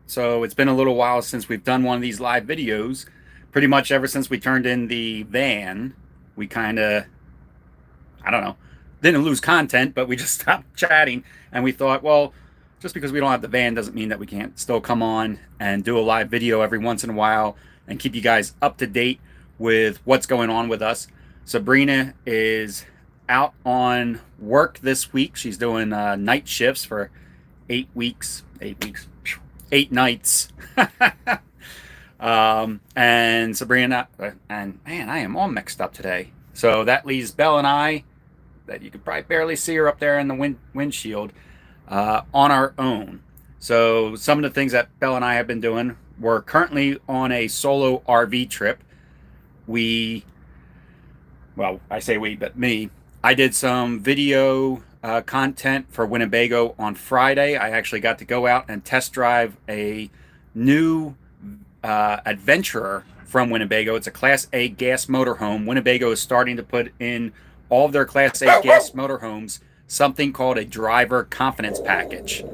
So it's been a little while since we've done one of these live videos. Pretty much ever since we turned in the van, we kind of, I don't know, didn't lose content, but we just stopped chatting. And we thought, well, just because we don't have the van doesn't mean that we can't still come on and do a live video every once in a while and keep you guys up to date with what's going on with us. Sabrina is out on work this week. She's doing night shifts for 8 weeks, 8 weeks, 8 nights. And Sabrina, and man, I am all mixed up today. So that leaves Belle and I, that you could probably barely see her up there in the windshield, on our own. So some of the things that Belle and I have been doing, we're currently on a solo RV trip. Well, I say we, but me. I did some video content for Winnebago on Friday. I actually got to go out and test drive a new Adventurer from Winnebago. It's a Class A gas motorhome. Winnebago is starting to put in all of their Class A gas motorhomes something called a driver confidence package,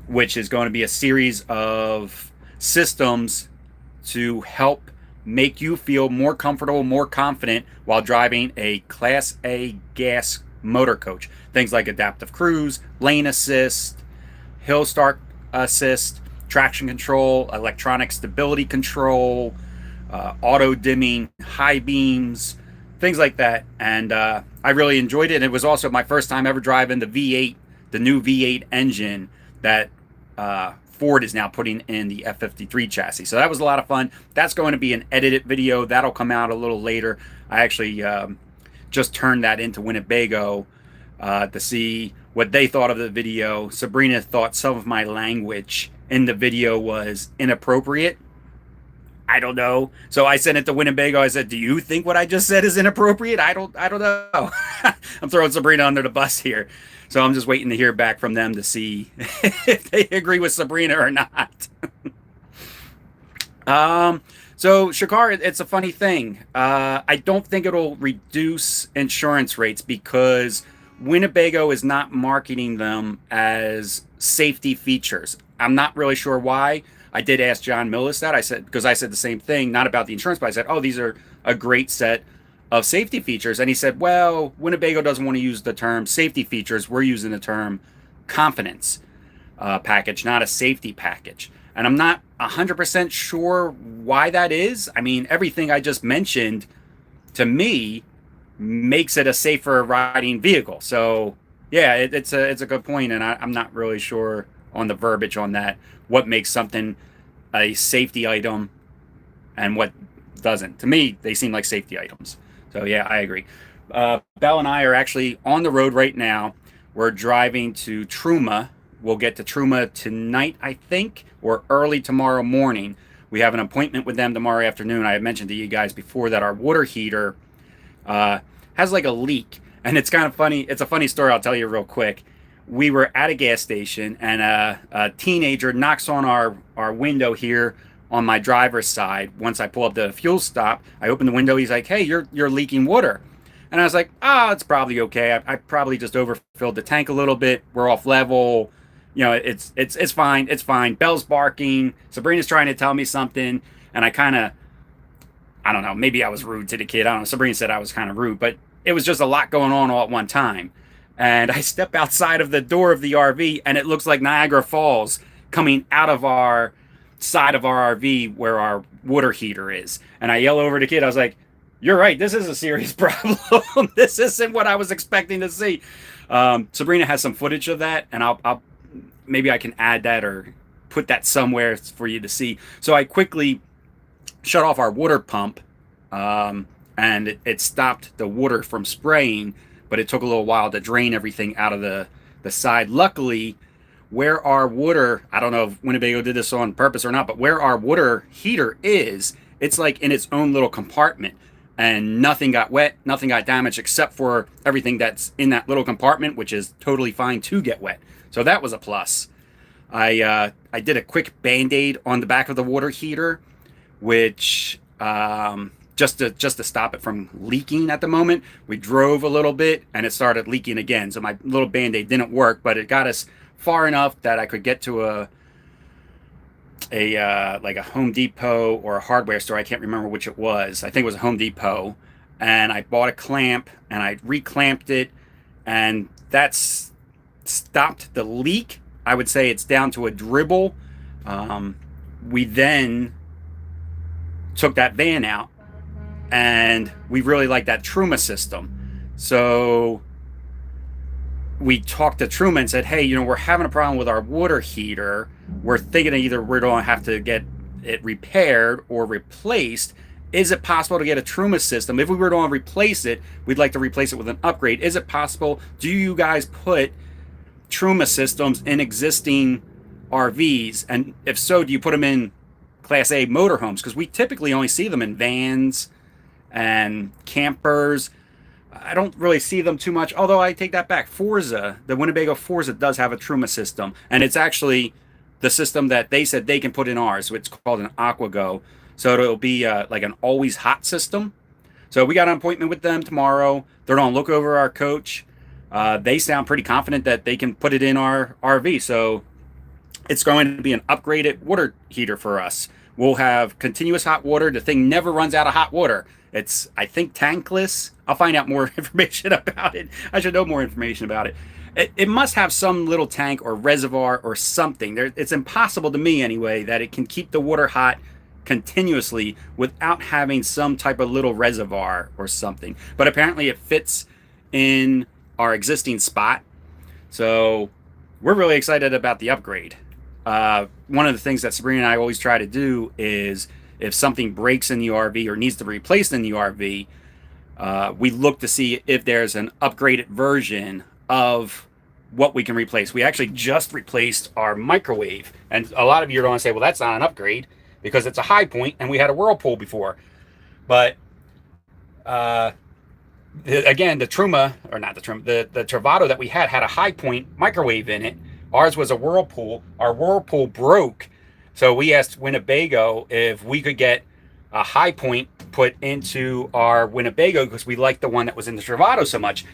which is going to be a series of systems to help make you feel more comfortable, more confident while driving a Class A gas motor coach. Things like adaptive cruise, lane assist, hill start assist, traction control, electronic stability control, auto dimming, high beams, things like that. And I really enjoyed it. And it was also my first time ever driving the V8, the new V8 engine that Ford is now putting in the F53 chassis. So that was a lot of fun. That's going to be an edited video. That'll come out a little later. I actually just turned that into Winnebago to see what they thought of the video. Sabrina thought some of my language in the video was inappropriate. I don't know. So I sent it to Winnebago. I said, "Do you think what I just said is inappropriate?" I don't know. I'm throwing Sabrina under the bus here. So I'm just waiting to hear back from them to see if they agree with Sabrina or not. So Shakar, it's a funny thing. I don't think it'll reduce insurance rates because Winnebago is not marketing them as safety features. I'm not really sure why. I did ask John Millis that. I said, because I said the same thing, not about the insurance, but I said, oh, these are a great set of safety features. And he said, well, Winnebago doesn't want to use the term safety features. We're using the term confidence package, not a safety package. And I'm not 100% sure why that is. I mean, everything I just mentioned to me makes it a safer riding vehicle. So yeah, it's a good point, and I'm not really sure on the verbiage on that. What makes something a safety item and what doesn't? To me, they seem like safety items. So yeah, I agree. Belle and I are actually on the road right now. We're driving to Truma. We'll get to Truma tonight, I think, or early tomorrow morning. We have an appointment with them tomorrow afternoon. I had mentioned to you guys before that our water heater has like a leak. And it's kind of funny. It's a funny story. I'll tell you real quick. We were at a gas station and a teenager knocks on our window here on my driver's side. Once I pull up the fuel stop, I open the window. He's like, "Hey, you're leaking water." And I was like, "Oh, it's probably okay. I probably just overfilled the tank a little bit. We're off level. You know, it's fine. It's fine." Belle's barking. Sabrina's trying to tell me something, and I don't know. Maybe I was rude to the kid. I don't know. Sabrina said I was kind of rude, but it was just a lot going on all at one time. And I step outside of the door of the RV, and it looks like Niagara Falls coming out of our side of our RV where our water heater is. And I yell over to the kid. I was like, "You're right. This is a serious problem. This isn't what I was expecting to see." Sabrina has some footage of that, and I'll maybe I can add that or put that somewhere for you to see. So I quickly shut off our water pump, and it stopped the water from spraying, but it took a little while to drain everything out of the side. Luckily, where our water, I don't know if Winnebago did this on purpose or not, but where our water heater is, it's like in its own little compartment, and nothing got wet, nothing got damaged except for everything that's in that little compartment, which is totally fine to get wet. So that was a plus. I did a quick Band-Aid on the back of the water heater, which just to stop it from leaking at the moment. We drove a little bit and it started leaking again. So my little Band-Aid didn't work, but it got us far enough that I could get to like a Home Depot or a hardware store. I can't remember which it was. I think it was a Home Depot. And I bought a clamp and I reclamped it, and that's stopped the leak. I would say it's down to a dribble. Um, we then took that van out, and we really like that Truma system. So we talked to Truma and said, hey, we're having a problem with our water heater. We're thinking either we're going to have to get it repaired or replaced. Is it possible to get a Truma system? If we were to replace it, we'd like to replace it with an upgrade. Is it possible? Do you guys put Truma systems in existing RVs? And if so, do you put them in Class A motorhomes? Because we typically only see them in vans and campers. I don't really see them too much, although I take that back. Forza, the Winnebago Forza does have a Truma system, and it's actually the system that they said they can put in ours. So it's called an AquaGo. So it'll be like an always hot system. So we got an appointment with them tomorrow. They're going to look over our coach. They sound pretty confident that they can put it in our RV. So it's going to be an upgraded water heater for us. We'll have continuous hot water. The thing never runs out of hot water. It's, I think, tankless. I'll find out more information about it. I should know more information about it. It must have some little tank or reservoir or something. It's impossible to me, anyway, that it can keep the water hot continuously without having some type of little reservoir or something. But apparently it fits in our existing spot. So we're really excited about the upgrade. One of the things that Sabrina and I always try to do is if something breaks in the RV or needs to be replaced in the RV, we look to see if there's an upgraded version of what we can replace. We actually just replaced our microwave. And a lot of you are going to say, well, that's not an upgrade because it's a high point and we had a Whirlpool before. But again, the Truma, or not the Truma, the Travato that we had a high point microwave in it. Ours was a Whirlpool. Our Whirlpool broke. So we asked Winnebago if we could get a high point put into our Winnebago because we liked the one that was in the Travato so much.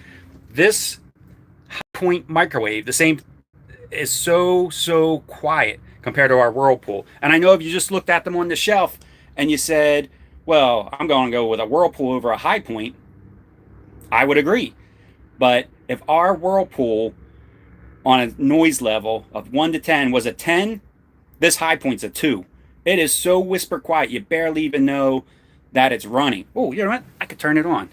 This high point microwave, the same, is so quiet compared to our Whirlpool. And I know if you just looked at them on the shelf and you said, well, I'm going to go with a Whirlpool over a high point, I would agree. But if our Whirlpool on a noise level of 1 to 10 was a 10, this high point's a 2. It is so whisper quiet, you barely even know that it's running. Oh, you know what? I could turn it on.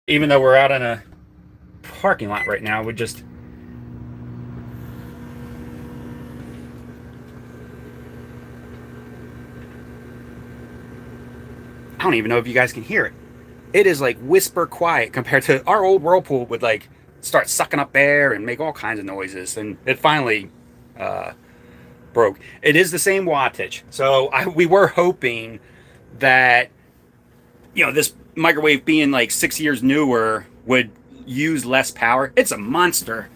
Even though we're out in a parking lot right now, we just... I don't even know if you guys can hear it. It is like whisper quiet compared to our old Whirlpool would like start sucking up air and make all kinds of noises. And it finally broke. It is the same wattage. So we were hoping that, this microwave being like 6 years newer would use less power. It's a monster.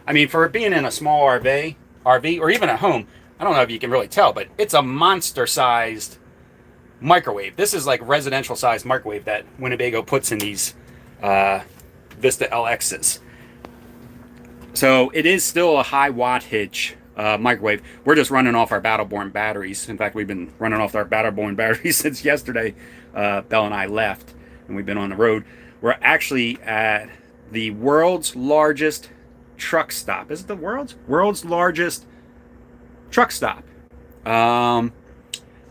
I mean, for it being in a small RV or even at home, I don't know if you can really tell, but it's a monster sized microwave. This is like residential sized microwave that Winnebago puts in these Vista LXs. So it is still a high wattage microwave. We're just running off our Battleborn batteries. In fact, we've been running off our Battleborn batteries since yesterday. Belle and I left and we've been on the road. We're actually at the world's largest truck stop. Is it the world's largest truck stop?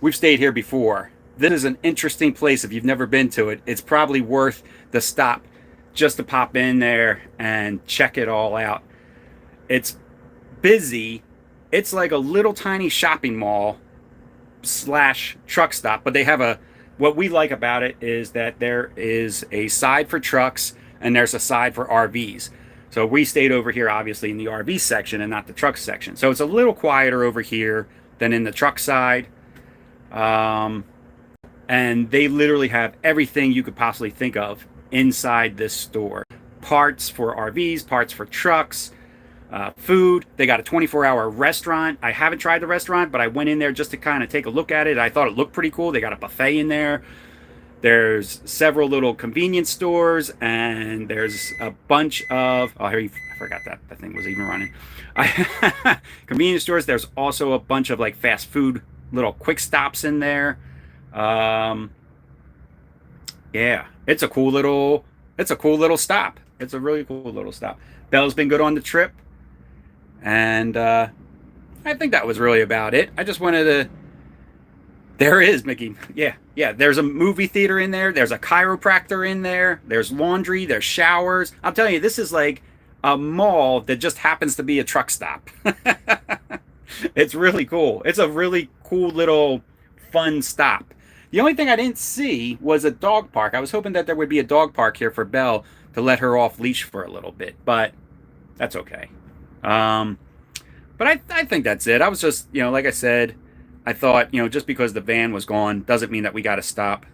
We've stayed here before. This is an interesting place. If you've never been to it, it's probably worth the stop just to pop in there and check it all out. It's busy. It's like a little tiny shopping mall / truck stop, but they have what we like about it is that there is a side for trucks and there's a side for RVs. So we stayed over here, obviously, in the RV section and not the truck section. So it's a little quieter over here than in the truck side. And they literally have everything you could possibly think of inside this store. Parts for RVs, parts for trucks, food. They got a 24-hour restaurant. I haven't tried the restaurant, but I went in there just to kind of take a look at it. I thought it looked pretty cool. They got a buffet in there. There's several little convenience stores, and there's a bunch of, oh, here, I forgot that the thing was even running. Convenience stores. There's also a bunch of like fast food little quick stops in there. Um, yeah, it's a cool little stop. It's a really cool little stop. Belle's been good on the trip, and I think that was really about it. I just wanted to. There is, Mickey. Yeah, yeah. There's a movie theater in there. There's a chiropractor in there. There's laundry. There's showers. I'm telling you, this is like a mall that just happens to be a truck stop. It's really cool. It's a really cool little fun stop. The only thing I didn't see was a dog park. I was hoping that there would be a dog park here for Belle to let her off leash for a little bit, but that's okay. Um, but I think that's it. I was just, like I said, I thought, just because the van was gone doesn't mean that we got to stop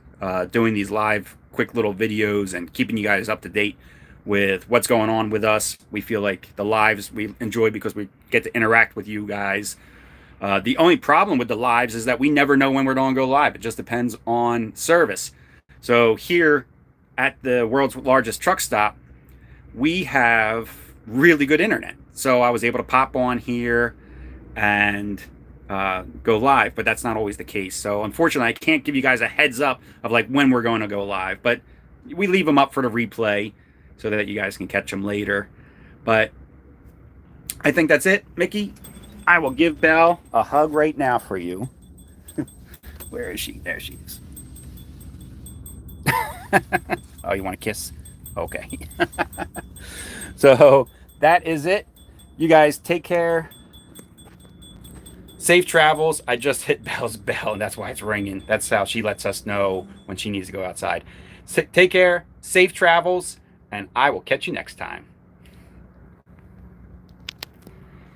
doing these live, quick little videos and keeping you guys up to date with what's going on with us. We feel like the lives we enjoy because we get to interact with you guys. The only problem with the lives is that we never know when we're going to go live. It just depends on service. So here at the world's largest truck stop, we have really good internet. So I was able to pop on here and go live, but that's not always the case. So unfortunately, I can't give you guys a heads up of like when we're going to go live, but we leave them up for the replay so that you guys can catch them later. But I think that's it, Mickey. I will give Belle a hug right now for you. Where is she? There she is. Oh, you want a kiss? Okay. So that is it. You guys take care. Safe travels. I just hit Belle's bell, and that's why it's ringing. That's how she lets us know when she needs to go outside. So take care. Safe travels, and I will catch you next time.